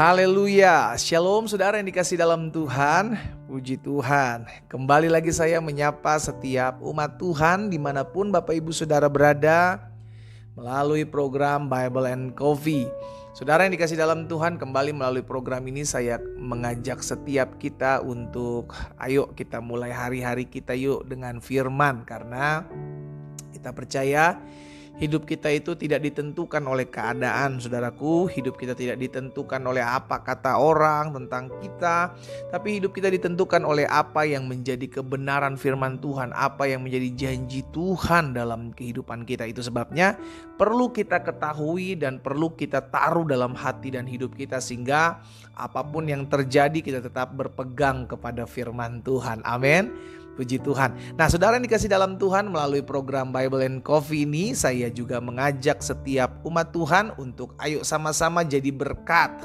Haleluya, shalom saudara yang dikasih dalam Tuhan. Puji Tuhan, kembali lagi saya menyapa setiap umat Tuhan dimanapun Bapak Ibu Saudara berada melalui program Bible and Coffee. Saudara yang dikasih dalam Tuhan, kembali melalui program ini saya mengajak setiap kita untuk ayo kita mulai hari-hari kita yuk dengan firman. Karena kita percaya hidup kita itu tidak ditentukan oleh keadaan, saudaraku. Hidup kita tidak ditentukan oleh apa kata orang tentang kita, tapi hidup kita ditentukan oleh apa yang menjadi kebenaran firman Tuhan, apa yang menjadi janji Tuhan dalam kehidupan kita. Itu sebabnya perlu kita ketahui dan perlu kita taruh dalam hati dan hidup kita, sehingga apapun yang terjadi kita tetap berpegang kepada firman Tuhan. Amin. Puji Tuhan. Nah, saudara yang dikasih dalam Tuhan, melalui program Bible and Coffee ini saya juga mengajak setiap umat Tuhan untuk ayo sama-sama jadi berkat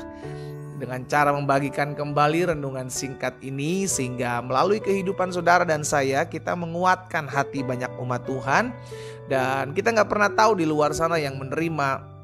dengan cara membagikan kembali renungan singkat ini, sehingga melalui kehidupan saudara dan saya kita menguatkan hati banyak umat Tuhan. Dan kita gak pernah tahu di luar sana yang menerima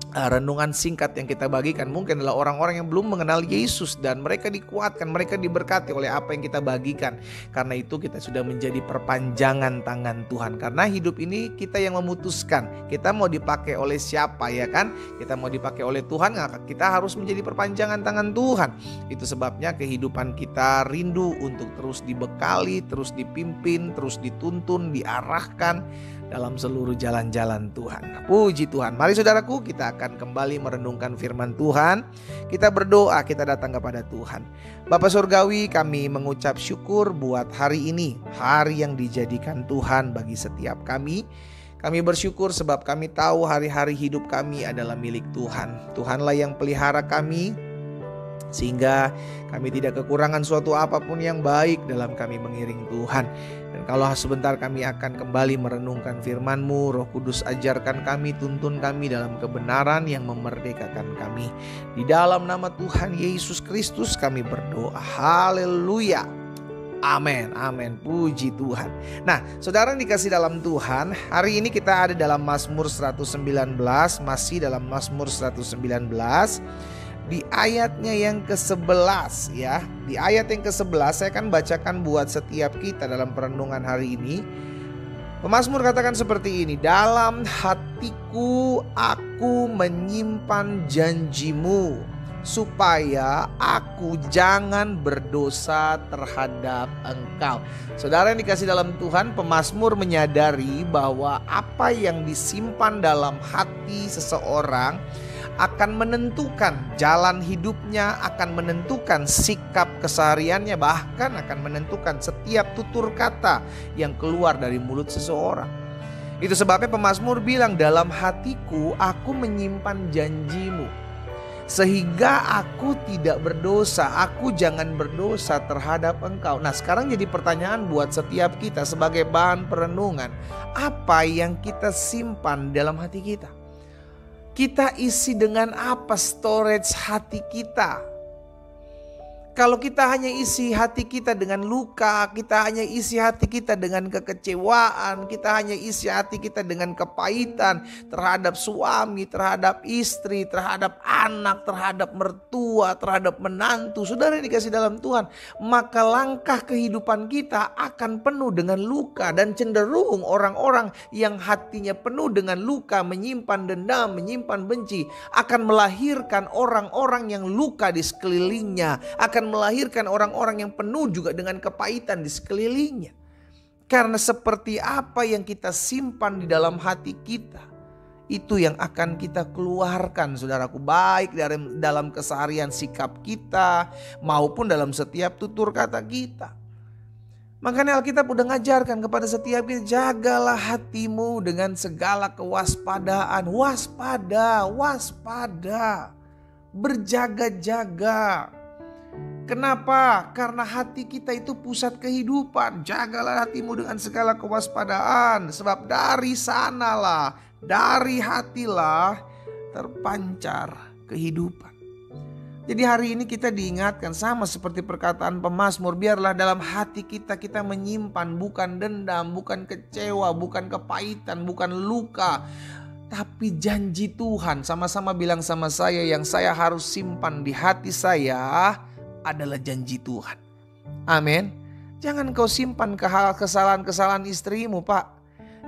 renungan singkat yang kita bagikan mungkin adalah orang-orang yang belum mengenal Yesus, dan mereka dikuatkan, mereka diberkati oleh apa yang kita bagikan. Karena itu kita sudah menjadi perpanjangan tangan Tuhan. Karena hidup ini kita yang memutuskan kita mau dipakai oleh siapa, ya kan? Kita mau dipakai oleh Tuhan, kita harus menjadi perpanjangan tangan Tuhan. Itu sebabnya kehidupan kita rindu untuk terus dibekali, terus dipimpin, terus dituntun, diarahkan dalam seluruh jalan-jalan Tuhan. Puji Tuhan. Mari saudaraku, kita akan kembali merenungkan firman Tuhan. Kita berdoa, kita datang kepada Tuhan. Bapa Surgawi, kami mengucap syukur buat hari ini, hari yang dijadikan Tuhan bagi setiap kami. Kami bersyukur sebab kami tahu hari-hari hidup kami adalah milik Tuhan. Tuhanlah yang pelihara kami, sehingga kami tidak kekurangan suatu apapun yang baik dalam kami mengiring Tuhan. Dan kalau sebentar kami akan kembali merenungkan firman-Mu, Roh Kudus ajarkan kami, tuntun kami dalam kebenaran yang memerdekakan kami. Di dalam nama Tuhan Yesus Kristus kami berdoa. Haleluya. Amin, amin, puji Tuhan. Nah, saudara yang dikasih dalam Tuhan, hari ini kita ada dalam Mazmur 119, masih dalam Mazmur 119. Di ayatnya yang ke-11 ya. Di ayat yang ke-11 saya akan bacakan buat setiap kita dalam perenungan hari ini. Pemazmur katakan seperti ini: dalam hatiku aku menyimpan janjimu, supaya aku jangan berdosa terhadap Engkau. Saudara yang dikasih dalam Tuhan, pemazmur menyadari bahwa apa yang disimpan dalam hati seseorang akan menentukan jalan hidupnya, akan menentukan sikap kesehariannya, bahkan akan menentukan setiap tutur kata yang keluar dari mulut seseorang. Itu sebabnya pemazmur bilang, dalam hatiku aku menyimpan janjimu, sehingga aku tidak berdosa, aku jangan berdosa terhadap Engkau. Nah, sekarang jadi pertanyaan buat setiap kita sebagai bahan perenungan, apa yang kita simpan dalam hati kita? Kita isi dengan apa storage hati kita? Kalau kita hanya isi hati kita dengan luka, kita hanya isi hati kita dengan kekecewaan, kita hanya isi hati kita dengan kepahitan terhadap suami, terhadap istri, terhadap anak, terhadap mertua, terhadap menantu, saudara yang dikasih dalam Tuhan, maka langkah kehidupan kita akan penuh dengan luka. Dan cenderung orang-orang yang hatinya penuh dengan luka, menyimpan dendam, menyimpan benci, akan melahirkan orang-orang yang luka di sekelilingnya, akan melahirkan orang-orang yang penuh juga dengan kepahitan di sekelilingnya. Karena seperti apa yang kita simpan di dalam hati kita, itu yang akan kita keluarkan, saudaraku, baik dalam keseharian sikap kita maupun dalam setiap tutur kata kita. Makanya Alkitab udah ngajarkan kepada setiap kita, jagalah hatimu dengan segala kewaspadaan. Waspada, waspada, berjaga-jaga. Kenapa? Karena hati kita itu pusat kehidupan. Jagalah hatimu dengan segala kewaspadaan, sebab dari sanalah, dari hatilah terpancar kehidupan. Jadi hari ini kita diingatkan sama seperti perkataan pemazmur, biarlah dalam hati kita menyimpan bukan dendam, bukan kecewa, bukan kepahitan, bukan luka, Tapi janji Tuhan, sama-sama bilang sama saya, yang saya harus simpan di hati saya adalah janji Tuhan. Amin. Jangan kau simpan kesalahan-kesalahan istrimu, Pak.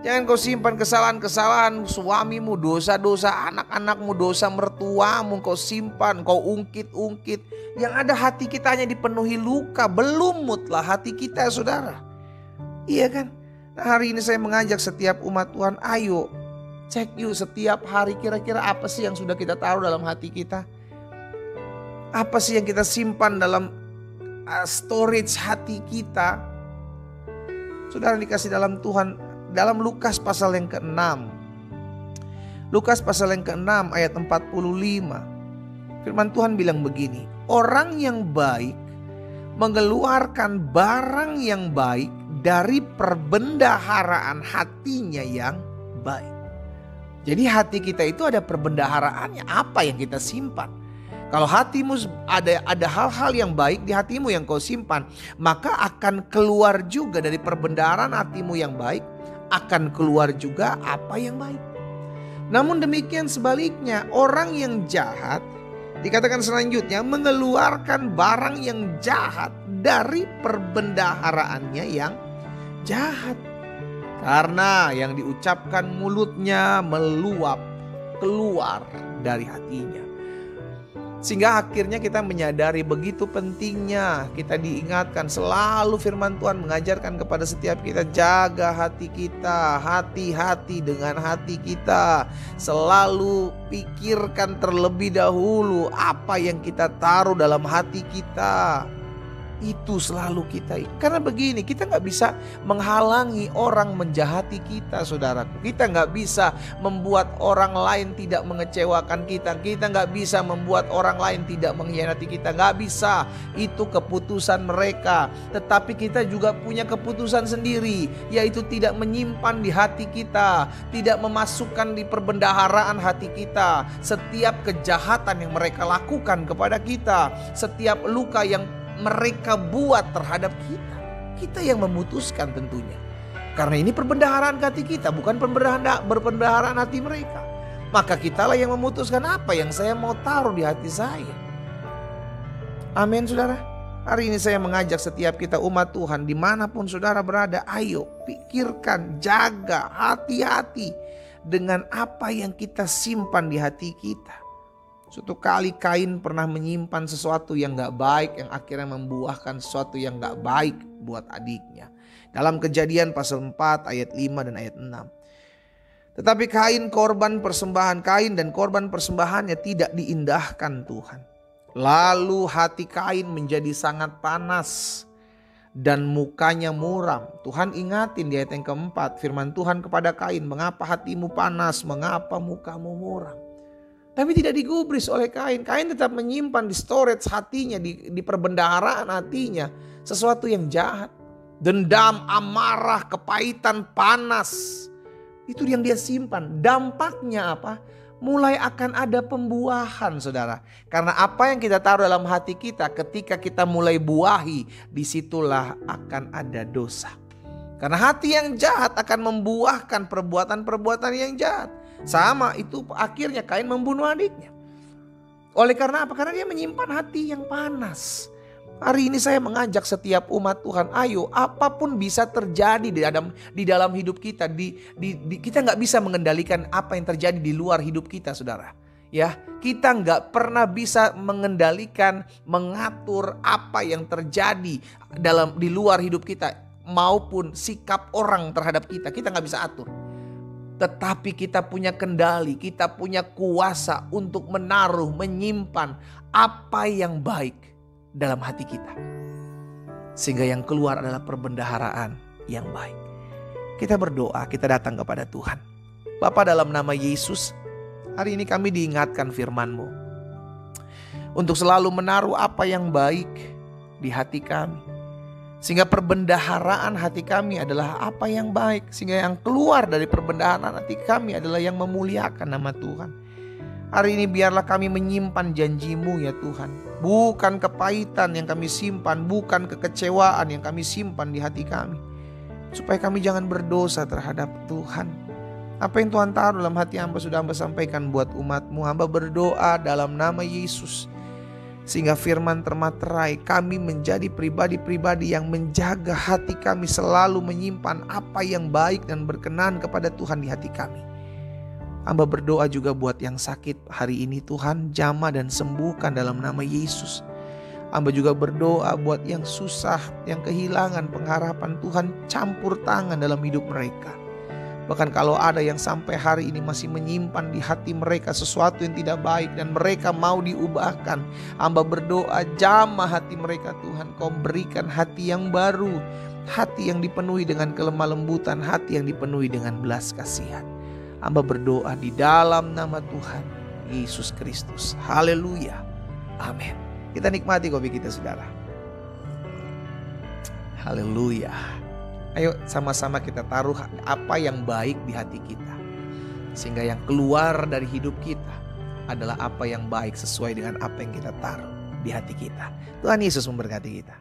Jangan kau simpan kesalahan-kesalahan suamimu, dosa-dosa anak-anakmu, dosa mertuamu. Kau simpan, kau ungkit-ungkit. Yang ada hati kita hanya dipenuhi luka. Belumutlah hati kita, saudara. Iya kan? Nah, hari ini saya mengajak setiap umat Tuhan, ayo cek yuk setiap hari kira-kira apa sih yang sudah kita taruh dalam hati kita. Apa sih yang kita simpan dalam storage hati kita. Saudara dikasih dalam Tuhan. Dalam Lukas pasal yang ke-6. Lukas pasal yang ke-6 ayat 45. Firman Tuhan bilang begini. Orang yang baik mengeluarkan barang yang baik dari perbendaharaan hatinya yang baik. Jadi hati kita itu ada perbendaharaannya. Apa yang kita simpan? Kalau hatimu ada hal-hal yang baik di hatimu yang kau simpan, maka akan keluar juga dari perbendaharaan hatimu yang baik, akan keluar juga apa yang baik. Namun demikian sebaliknya, orang yang jahat dikatakan selanjutnya mengeluarkan barang yang jahat dari perbendaharaannya yang jahat. Karena yang diucapkan mulutnya meluap keluar dari hatinya. Sehingga akhirnya kita menyadari begitu pentingnya kita diingatkan selalu firman Tuhan mengajarkan kepada setiap kita, jaga hati kita, hati-hati dengan hati kita. Selalu pikirkan terlebih dahulu apa yang kita taruh dalam hati kita. Itu selalu kita. Karena begini, kita gak bisa menghalangi orang menjahati kita, saudaraku. Kita gak bisa membuat orang lain tidak mengecewakan kita. Kita gak bisa membuat orang lain tidak mengkhianati kita. Gak bisa. Itu keputusan mereka. Tetapi kita juga punya keputusan sendiri, yaitu tidak menyimpan di hati kita, tidak memasukkan di perbendaharaan hati kita setiap kejahatan yang mereka lakukan kepada kita, setiap luka yang mereka buat terhadap kita. Kita yang memutuskan tentunya. Karena ini perbendaharaan hati kita, bukan perbendaharaan hati mereka. Maka kitalah yang memutuskan apa yang saya mau taruh di hati saya. Amin, saudara. Hari ini saya mengajak setiap kita umat Tuhan, dimanapun saudara berada, ayo pikirkan, jaga, hati-hati dengan apa yang kita simpan di hati kita. Suatu kali Kain pernah menyimpan sesuatu yang gak baik, yang akhirnya membuahkan sesuatu yang gak baik buat adiknya. Dalam Kejadian pasal 4 ayat 5 dan ayat 6. Tetapi Kain dan korban persembahannya tidak diindahkan Tuhan. Lalu hati Kain menjadi sangat panas dan mukanya muram. Tuhan ingatin di ayat yang keempat, firman Tuhan kepada Kain, mengapa hatimu panas, mengapa mukamu muram. Tapi tidak digubris oleh Kain. Kain tetap menyimpan di storage hatinya, di perbendaharaan hatinya sesuatu yang jahat. Dendam, amarah, kepahitan, panas. Itu yang dia simpan. Dampaknya apa? Mulai akan ada pembuahan, saudara. Karena apa yang kita taruh dalam hati kita, ketika kita mulai buahi, disitulah akan ada dosa. Karena hati yang jahat akan membuahkan perbuatan-perbuatan yang jahat. Sama itu akhirnya Kain membunuh adiknya. Oleh karena apa? Karena dia menyimpan hati yang panas. Hari ini saya mengajak setiap umat Tuhan, ayo apapun bisa terjadi di dalam hidup kita. Kita gak bisa mengendalikan apa yang terjadi di luar hidup kita, saudara. Ya, kita gak pernah bisa mengendalikan, mengatur apa yang terjadi di luar hidup kita. Maupun sikap orang terhadap kita gak bisa atur. Tetapi kita punya kendali, kita punya kuasa untuk menaruh, menyimpan apa yang baik dalam hati kita. Sehingga yang keluar adalah perbendaharaan yang baik. Kita berdoa, kita datang kepada Tuhan. Bapa, dalam nama Yesus, hari ini kami diingatkan firman-Mu. Untuk selalu menaruh apa yang baik di hati kami. Sehingga perbendaharaan hati kami adalah apa yang baik. Sehingga yang keluar dari perbendaharaan hati kami adalah yang memuliakan nama Tuhan. Hari ini biarlah kami menyimpan janji-Mu ya Tuhan. Bukan kepahitan yang kami simpan, bukan kekecewaan yang kami simpan di hati kami. Supaya kami jangan berdosa terhadap Tuhan. Apa yang Tuhan taruh dalam hati hamba sudah hamba sampaikan buat umat-Mu. Hamba berdoa dalam nama Yesus, sehingga firman termaterai, kami menjadi pribadi-pribadi yang menjaga hati kami, selalu menyimpan apa yang baik dan berkenan kepada Tuhan di hati kami. Hamba berdoa juga buat yang sakit hari ini, Tuhan jamah dan sembuhkan dalam nama Yesus. Hamba juga berdoa buat yang susah, yang kehilangan pengharapan, Tuhan campur tangan dalam hidup mereka. Bahkan kalau ada yang sampai hari ini masih menyimpan di hati mereka sesuatu yang tidak baik dan mereka mau diubahkan, hamba berdoa jamah hati mereka, Tuhan. Kau berikan hati yang baru, hati yang dipenuhi dengan kelemah lembutan, hati yang dipenuhi dengan belas kasihan. Hamba berdoa di dalam nama Tuhan Yesus Kristus. Haleluya. Amin. Kita nikmati kopi kita, saudara. Haleluya. Ayo sama-sama kita taruh apa yang baik di hati kita, sehingga yang keluar dari hidup kita adalah apa yang baik sesuai dengan apa yang kita taruh di hati kita. Tuhan Yesus memberkati kita.